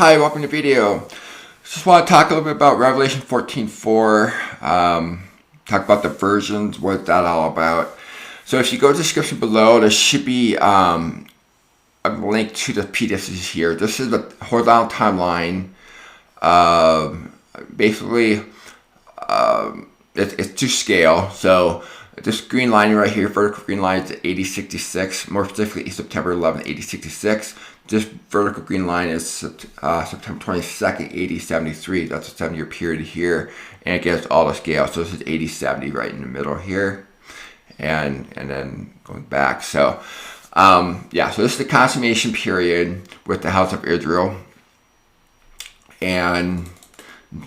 Hi, welcome to the video. Just want to talk a little bit about Revelation 14:4. Talk about the versions, what that all about. So if you go to the description below, there should be a link to the PDF here. This is the horizontal timeline. Basically, it's to scale. So this green line right here, vertical green line, is 8066. More specifically, September 11th, 8066. This vertical green line is September 22nd, 8073. That's a 7-year period here, and it gives all the scale. So this is 8070 right in the middle here, and then going back. So yeah, so this is the consummation period with the house of Israel. And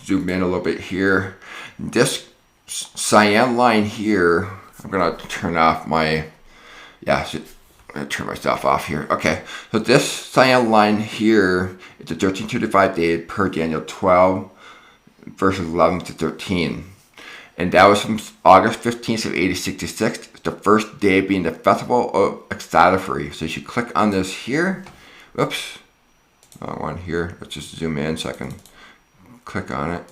zoom in a little bit here. This cyan line here, I'm gonna turn off my, I'm gonna turn myself off here. Okay, so this cyan line here is the 1335 dated per Daniel 12, verses 11 to 13. And that was from August 15th of 8066, the first day being the festival of Extatifery. So you should click on this here. Whoops, wrong one here. Let's just zoom in so I can click on it.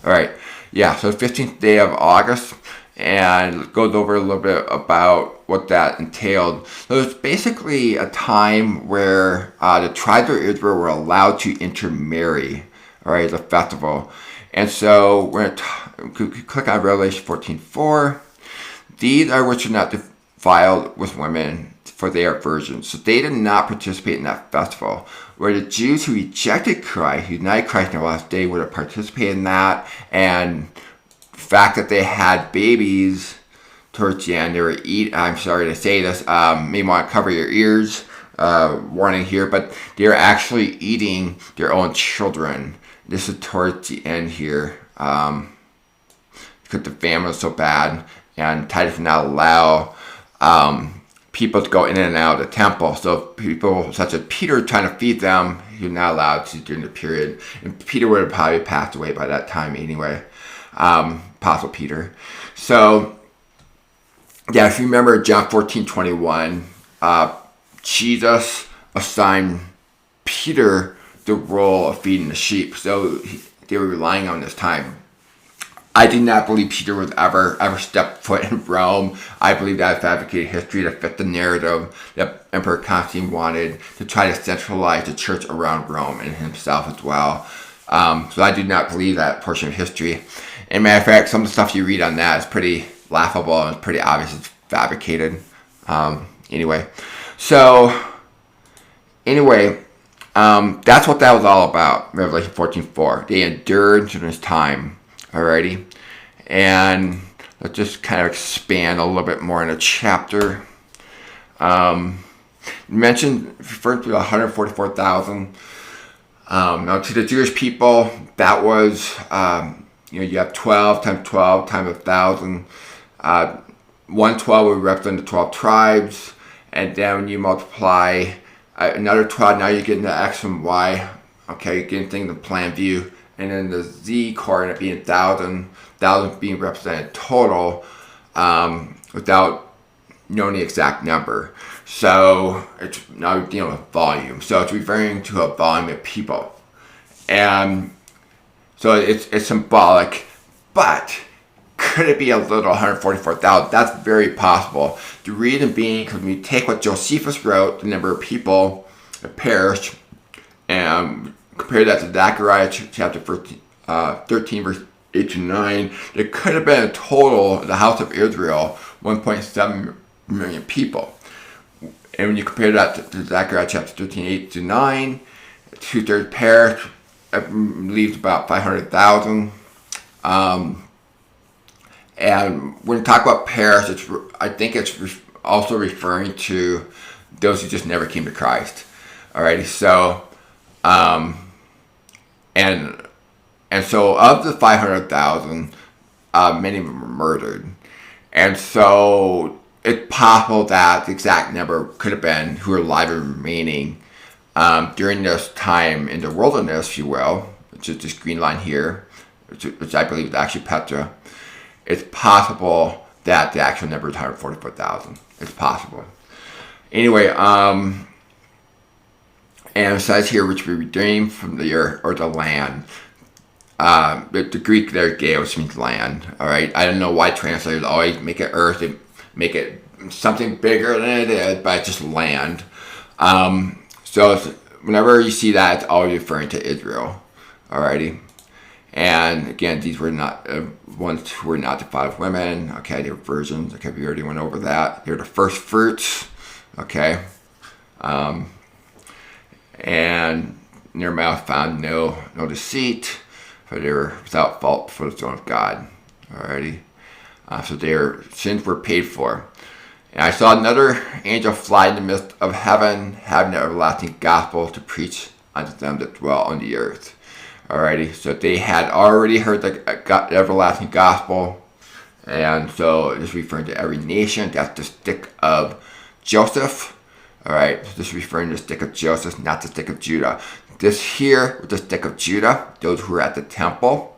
All right, yeah, so 15th day of August, and it goes over a little bit about what that entailed. So it's basically a time where the tribes of Israel were allowed to intermarry, all right, the festival. And so we're going to click on Revelation 14:4. These are which are not defiled with women, for they are virgins. So they did not participate in that festival. Where the Jews who rejected Christ, who denied Christ in the last day, would have participated in that. And the fact that they had babies towards the end, they were I'm sorry to say this, may want to cover your ears, warning here, but they're actually eating their own children. This is towards the end here, because the famine was so bad, and Titus did not allow people to go in and out of the temple. So people such as Peter trying to feed them, you're not allowed to during the period. And Peter would have probably passed away by that time anyway. Apostle Peter. So yeah, if you remember John 14:21, Jesus assigned Peter the role of feeding the sheep. So they were relying on this time. I do not believe Peter was ever stepped foot in Rome. I believe that is fabricated history to fit the narrative that Emperor Constantine wanted to try to centralize the church around Rome and himself as well. So I do not believe that portion of history. And matter of fact, some of the stuff you read on that is pretty laughable and it's pretty obvious it's fabricated. Anyway, that's what that was all about, Revelation 14:4. They endured during this time. Alrighty, and let's just kind of expand a little bit more in a chapter. Mentioned referred to 144,000. Now to the Jewish people, that was you have 12 times 12 times 1,000. 112 would represent the 12 tribes, and then when you multiply another 12, now you're getting the X and Y. Okay, you're getting things in plan view. And then the Z coordinate being 1,000 being represented total, without knowing the exact number. So it's now dealing with volume. So it's referring to a volume of people. And so it's symbolic, but could it be a little 144,000? That's very possible. The reason being, because when you take what Josephus wrote, the number of people that perished, and compare that to Zechariah chapter 13, verse 8 to 9. There could have been a total, the house of Israel, 1.7 million people. And when you compare that to Zechariah chapter 13, 8 to 9, 2/3 perished, leaves about 500,000. And when you talk about perished, I think it's also referring to those who just never came to Christ. Alrighty, so and so of the 500,000, many of them were murdered. And so it's possible that the exact number could have been who are alive and remaining during this time in the wilderness, if you will, which is this green line here, which I believe is actually Petra. It's possible that the actual number is 144,000. It's possible. Anyway, And it says here, which we redeemed from the earth or the land. The Greek there, geos, means land. All right. I don't know why translators always make it earth and make it something bigger than it is, but it's just land. So whenever you see that, it's always referring to Israel. Alrighty. And again, these were not ones who were not defiled with women. Okay, they were virgins. Okay, we already went over that. They're the first fruits. Okay. And in their mouth found no deceit, for they were without fault before the throne of God. Alrighty. So their sins were paid for. And I saw another angel fly in the midst of heaven, having the everlasting gospel to preach unto them that dwell on the earth. Alrighty, so they had already heard the everlasting gospel, and so it's referring to every nation. That's the stick of Joseph. Alright, so this is referring to the stick of Joseph, not the stick of Judah. This here with the stick of Judah, those who were at the temple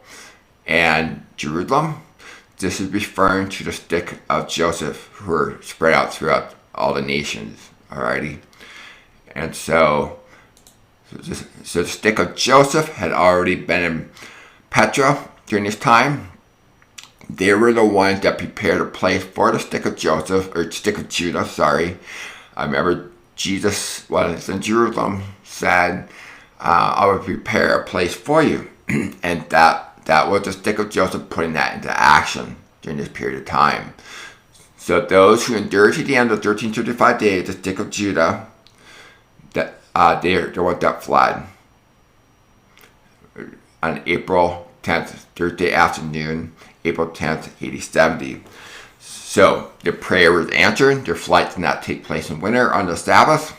and Jerusalem. This is referring to the stick of Joseph, who were spread out throughout all the nations. Alrighty, and so the stick of Joseph had already been in Petra during this time. They were the ones that prepared a place for the stick of Joseph, or stick of Judah, sorry. I remember Jesus, while he was in Jerusalem, said, I will prepare a place for you. And that was the stick of Joseph putting that into action during this period of time. So those who endured to the end of 1335 days, the stick of Judah, they're the ones that fled. On April 10th, Thursday afternoon, April 10th, 8070. So their prayer was answered. Their flight did not take place in winter on the Sabbath.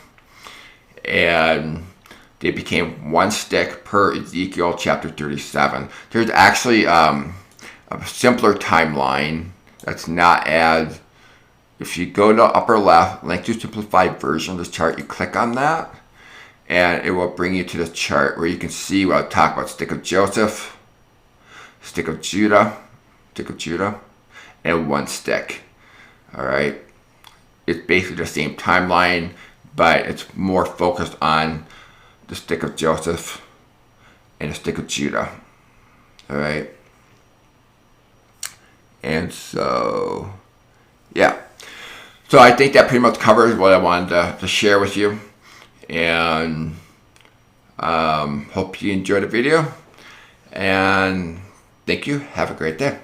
And they became one stick per Ezekiel chapter 37. There's actually a simpler timeline that's not as, if you go to the upper left, link to simplified version of this chart, you click on that, and it will bring you to this chart where you can see what I talk about: stick of Joseph, stick of Judah, and one stick. Alright? It's basically the same timeline, but it's more focused on the stick of Joseph and the stick of Judah. Alright? And so, yeah. So I think that pretty much covers what I wanted to share with you. And hope you enjoyed the video. And thank you. Have a great day.